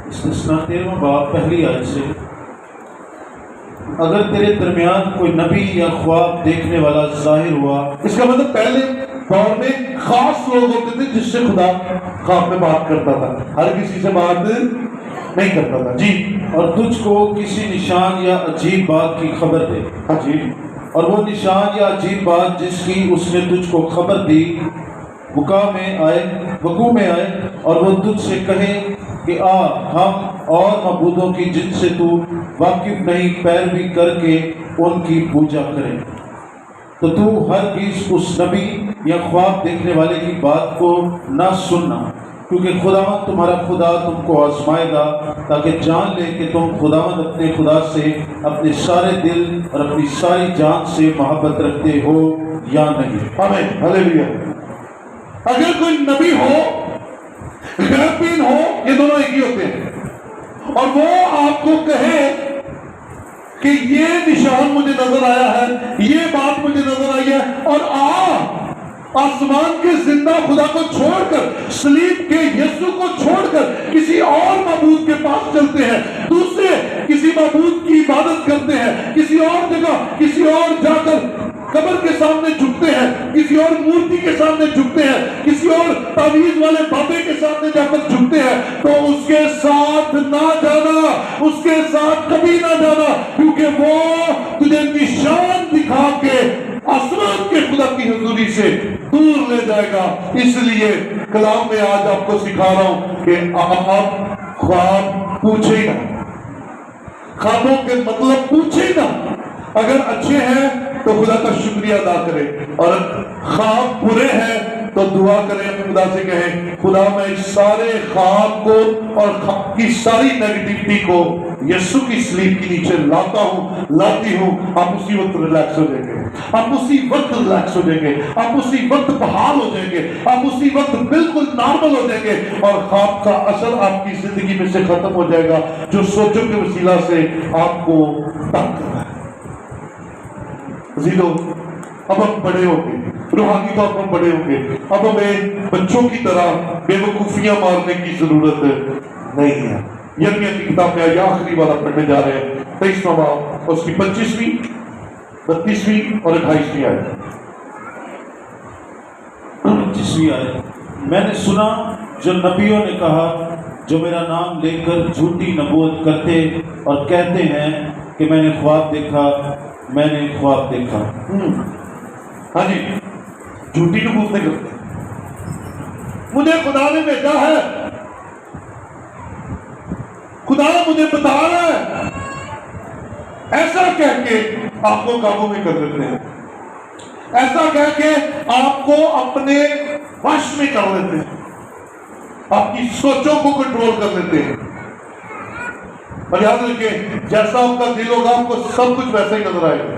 استثنا 13واں باب پہلی آیت سے، اگر تیرے درمیان کوئی نبی یا خواب دیکھنے والا ظاہر ہوا، اس کا مطلب پہلے دور میں خاص لوگ ہوتے تھے جس سے خدا خواب میں بات کرتا تھا، ہر کسی سے بات نہیں کرتا تھا جی، اور تجھ کو کسی نشان یا عجیب بات کی خبر دے، ہاں جی، اور وہ نشان یا عجیب بات جس کی اس نے تجھ کو خبر دی وقوع میں آئے اور وہ تجھ سے کہے کہ آ ہم اور معبودوں کی جن سے تو واقف نہیں پیروی کر کے ان کی پوجا کریں، تو تو ہرگز اس نبی یا خواب دیکھنے والے کی بات کو نہ سننا، کیونکہ خداوند تمہارا خدا تم کو آزمائے گا تاکہ جان لے کہ تم خداوند اپنے خدا سے اپنے سارے دل اور اپنی ساری جان سے محبت رکھتے ہو یا نہیں۔ آمین، ہاللیلویا۔ اگر کوئی نبی ہو، غیب بین ہو، یہ دونوں ایک ہی ہوتے ہیں، اور وہ آپ کو کہے کہ یہ نشان مجھے نظر آیا ہے، یہ بات مجھے نظر آئی ہے، اور آسمان کے زندہ خدا کو چھوڑ کر، صلیب کے یسوع کو چھوڑ کر کسی اور معبود کے پاس چلتے ہیں، دوسرے کسی معبود کی عبادت کرتے ہیں، کسی اور جگہ کسی اور جا کر قبر کے سامنے جھکتے ہیں، کسی اور مورتی کے سامنے جھکتے ہیں، کسی اور تعویذ والے بابے کے سامنے جا کر جھکتے ہیں، تو اس کے ساتھ نہ جانا، اس کے ساتھ کبھی نہ جانا، کیونکہ وہ تجھے نشان دکھا کے آسمان کے خدا کی حضوری سے دور لے جائے گا۔ اس لیے کلام میں آج آپ کو سکھا رہا ہوں کہ آپ خواب پوچھے گا، خوابوں کے مطلب پوچھے گا، اگر اچھے ہیں تو خدا کا شکریہ ادا کریں، اور خواب برے ہیں تو دعا کریں، خدا سے کہیں خدا میں اس سارے خواب کو اور خواب کی ساری نیگیٹیوٹی کو یسوع کی صلیب کے نیچے لاتا ہوں، لاتی ہوں۔ آپ اسی وقت ریلیکس ہو جائیں گے، آپ اسی وقت ریلیکس ہو جائیں گے، آپ اسی وقت بحال ہو جائیں گے، آپ اسی وقت بالکل نارمل ہو جائیں گے، اور خواب کا اثر آپ کی زندگی میں سے ختم ہو جائے گا جو سوچوں کے وسیلہ سے آپ کو تنگ کر رہا ہے۔ عزیزو، اب ہم بڑے ہوں گے، روحانی طور پر بڑے ہوں گے، اب ہمیں بچوں کی طرح بے وقوفیاں مارنے کی ضرورت نہیں ہے۔ یرمیہ کی کتاب میں آخری والا پڑھنے جا رہے ہیں، 23واں باب، اس کی 25ویں 32ویں اور 28ویں آیت۔ 25ویں آیت، میں نے سنا جو نبیوں نے کہا جو میرا نام لے کر جھوٹی نبوت کرتے اور کہتے ہیں کہ میں نے خواب دیکھا، میں نے خواب دیکھا۔ ہاں جی، جھوٹی نبوت نہیں کرتے، مجھے خدا نے بھیجا ہے، خدا مجھے بتا رہا ہے، ایسا کہہ کے آپ کو قابو میں کر دیتے ہیں، ایسا کہہ کے آپ کو اپنے وش میں کر لیتے ہیں، آپ کی سوچوں کو کنٹرول کر لیتے ہیں۔ اور یاد رکھیں، جیسا آپ کا دل ہوگا آپ کو سب کچھ ویسا ہی نظر آئے گا۔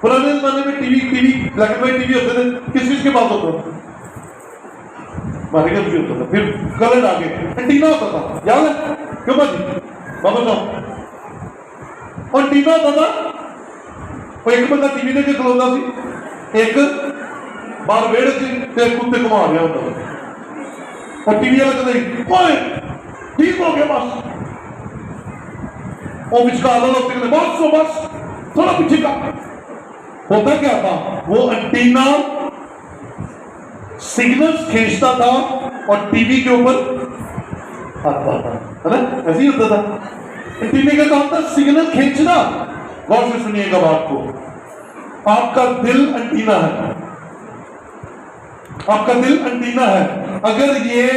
پرانے زمانے میں T V black and white T V ہوتے تھے، کس چیز کے پاس ہوتا تھا؟ ہمارے گھر بھی ہوتا تھا، پھر کلر آگے اینٹینا ہوتا تھا، یاد ہے کیوں بھائی بابا صاحب؟ اینٹینا ہوتا تھا، وہ ایک بندہ ٹی وی دے کے کھلوتا سی، ایک باہر ویڑ تے کتے گھما رہا ہوتا اور ٹی وی والا کہتے اوئے ٹھیک ہو گیا بس وہ وچکار والا ہوتے کہتے بس سو بس تھوڑا پیچھے کا ہوتا کیا تھا وہ انٹینا سگنلز کھینچتا تھا اور ٹی وی کے اوپر آتا تھا ہے نا ایسے ہی ہوتا تھا ٹی وی کا کام تھا سگنل کھینچنا غور سے سنیے گا بات کو آپ کا دل انٹینا ہے آپ کا دل انٹینا ہے اگر یہ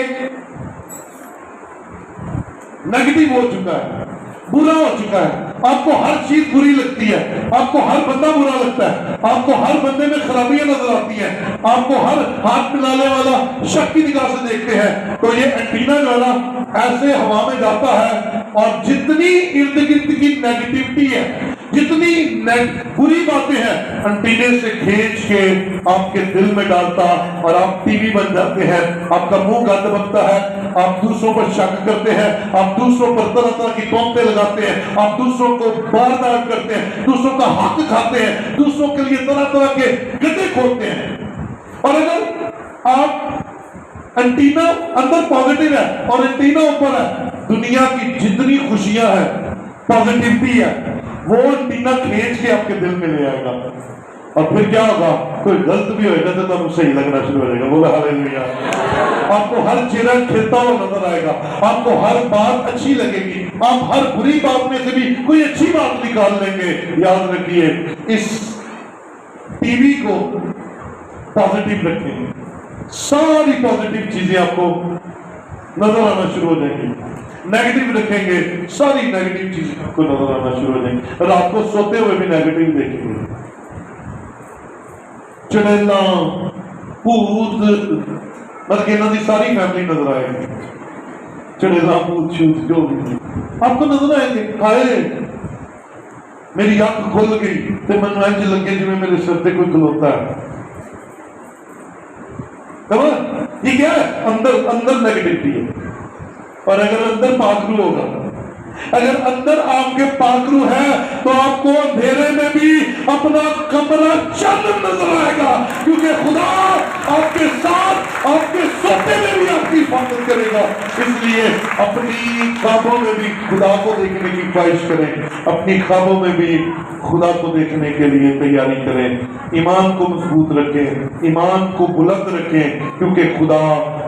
نیگیٹو ہو چکا ہے برا ہو چکا ہے آپ کو ہر چیز بری لگتی ہے آپ کو ہر بندہ برا لگتا ہے آپ کو ہر بندے میں خرابیاں نظر آتی ہیں آپ کو ہر ہاتھ ملانے والا شک کی نگاہ سے دیکھتے ہیں تو یہ انٹینا جو ہے نا ایسے ہوا میں جاتا ہے اور جتنی ارد گرد کی نیگیٹیوٹی ہے جتنی بری باتیں ہیں انٹینے سے کھینچ کے آپ کے دل میں ڈالتا اور آپ ٹی وی بن جاتے ہیں آپ کا منہ گند بکتا ہے آپ دوسروں پر شک کرتے ہیں آپ دوسروں پر طرح طرح کی تہمتیں لگاتے ہیں آپ دوسروں کو واردات کرتے ہیں دوسروں کا حق کھاتے ہیں دوسروں کے لیے طرح طرح کے گڈھے کھودتے ہیں اور اگر آپ انٹینا اندر پازیٹیو ہے اور انٹینا اوپر ہے دنیا کی جتنی خوشیاں ہیں پازیٹیوٹی ہے وہ انٹینا کھینچ کے آپ کے دل میں لے آئے گا اور پھر کیا ہوگا کوئی غلط بھی ہوئے گا تو تب صحیح لگنا شروع ہو جائے گا بولا ہاللیلویا آپ کو ہر چہرہ کھلتا ہوا نظر آئے گا آپ کو ہر بات اچھی لگے گی آپ ہر بری بات میں سے بھی کوئی اچھی بات نکال لیں گے یاد رکھیے اس ٹی وی کو پازیٹیو رکھیں ساری پازیٹیو چیزیں آپ کو نظر آنا شروع ہو جائیں گی نیگیٹو رکھیں گے ساری نیگیٹو چیزیں آپ کو نظر آنا شروع ہو جائیں گی رات کو سوتے ہوئے بھی نیگیٹو دیکھیں گے چڑیلا پوت بلکہ انہوں کی ساری فیملی نظر آئے گی چڑیلا پوت شوت جو بھی آپ کو نظر آئیں گے ہائے میری آنکھ کھل گئی تو من انج لگے جی میں میرے سر پہ کوئی کھلوتا ہے یہ کیا ہے اندر اندر نیگیٹیوٹی ہے اور اگر اندر پاکرو ہوگا اگر اندر آپ کے پاکرو ہے تو آپ کو اندھیرے میں بھی اپنا کمرہ چند نظر آئے گا کیونکہ خدا آپ کے ساتھ آپ کے سوتے میں بھی آپ کی حفاظت کرے گا اس لیے اپنی خوابوں میں بھی خدا کو دیکھنے کی خواہش کریں اپنی خوابوں میں بھی خدا کو دیکھنے کے لیے تیاری کریں ایمان کو مضبوط رکھیں ایمان کو بلند رکھیں کیونکہ خدا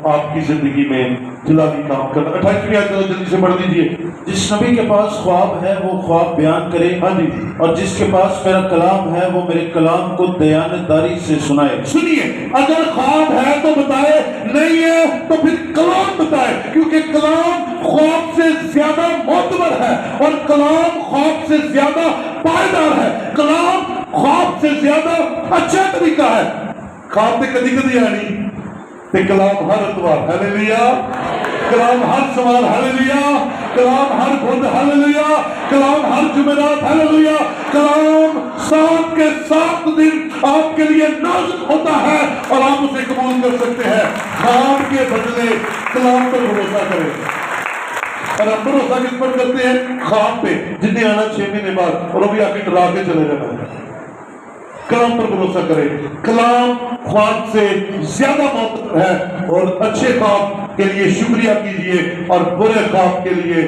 آپ کی زندگی میں جلالی کام کرنا 28ویں آیت جلدی سے پڑھ دیجئے جس نبی کے پاس خواب ہے وہ خواب بیان کرے ہاں جی اور جس کے پاس میرا کلام ہے وہ میرے کلام کو دیانتداری سے سنائے سنیے اگر خواب ہے تو بتائے نہیں ہے تو پھر کلام بتائے کیونکہ کلام خواب سے زیادہ معتبر ہے اور کلام خواب سے زیادہ پائیدار ہے کلام خواب سے زیادہ اچھا طریقہ ہے خواب تے کدی کدی آنی تے کلام ہر اتوار ہاللیلویا کلام ہر سوال ہاللیلویا کلام ہر بدھ ہاللیلویا کلام ہر جمعرات ہاللیلویا کلام 7 کے 7 دن آپ کے لیے نازل ہوتا ہے اور آپ اسے قبول کر سکتے ہیں خواب کے بدلے کلام پر بھروسہ کریں اور ہم بھروسہ کس پر کرتے ہیں خواب پہ جتنے آنا 6 مہینے بعد اور وہ بھی آ کے ڈرا کے چلے جانا ہے کلام پر بھروسہ کریں کلام خواب سے زیادہ معتبر ہے اور اچھے خواب کے لیے شکریہ کیجئے اور برے خواب کے لیے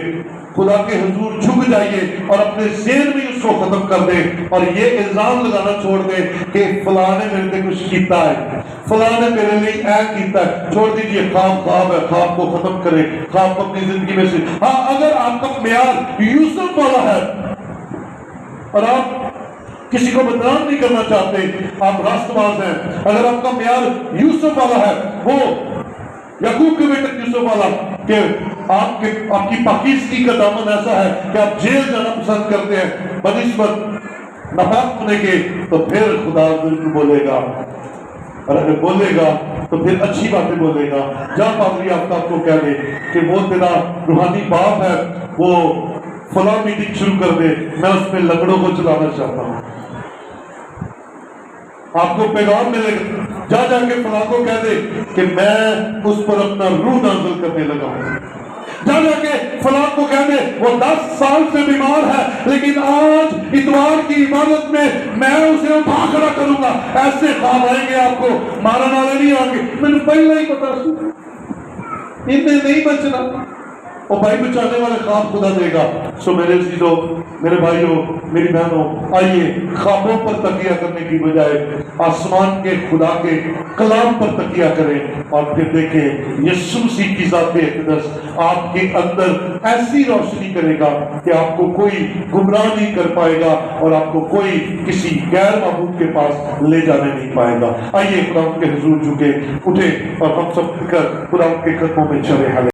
خدا کے حضور جھک جائیے اور اپنے ذہن میں اس کو ختم کر دیں اور یہ الزام لگانا چھوڑ دیں کہ فلاں نے میرے لیے کچھ کیتا ہے فلاں نے میرے لیے اے کیتا ہے چھوڑ دیجئے خواب خواب ہے خواب کو ختم کریں خواب کو اپنی زندگی میں سے ہاں اگر آپ کا معیار یوسف والا ہے اور آپ کسی کو بدنام نہیں کرنا چاہتے آپ راست باز ہیں اگر آپ کا معیار یوسف والا ہے وہ یعقوب کے بیٹے یوسف والا کہ آپ کی پاکیزگی کا دامن ایسا ہے کہ آپ جیل جانا پسند کرتے ہیں بنسبت ناپاک ہونے کے تو پھر خدا ضرور بولے گا اور اگر بولے گا تو پھر اچھی باتیں بولے گا جہاں پادری آفتاب کو کہہ دے کہ وہ تیرا روحانی باپ ہے وہ فلاں میٹنگ شروع کر دے میں اس میں لکڑوں کو چلانا چاہتا ہوں آپ کو پیغام ملے گا جا کے فلاں کو کہہ دے کہ میں اس پر اپنا روح نازل کرنے لگا ہوں جا کے فلاں کو کہہ دے وہ 10 سال سے بیمار ہے لیکن آج اتوار کی عبادت میں میں اسے اٹھا کھڑا کروں گا. ایسے خواب آئیں گے آپ کو, مارن والے نہیں آئیں گے. میں نے پہلے ہی پتا انہیں نہیں بچنا. اور بھائی بچانے والے خواب خدا دے گا. سو میرے عزیزوں, میرے بھائیوں, میری بہنوں, آئیے خوابوں پر تکیہ کرنے کی بجائے آسمان کے خدا کے کلام پر تکیہ کریں اور پھر دیکھیں یسوع مسیح کی ذات اقدس آپ کے اندر ایسی روشنی کرے گا کہ آپ کو کوئی گمراہ نہیں کر پائے گا اور آپ کو کوئی کسی غیر معبود کے پاس لے جانے نہیں پائے گا. آئیے خدا کے حضور جھکے اٹھے اور ہم سب کر خدا کے قدموں میں چلے.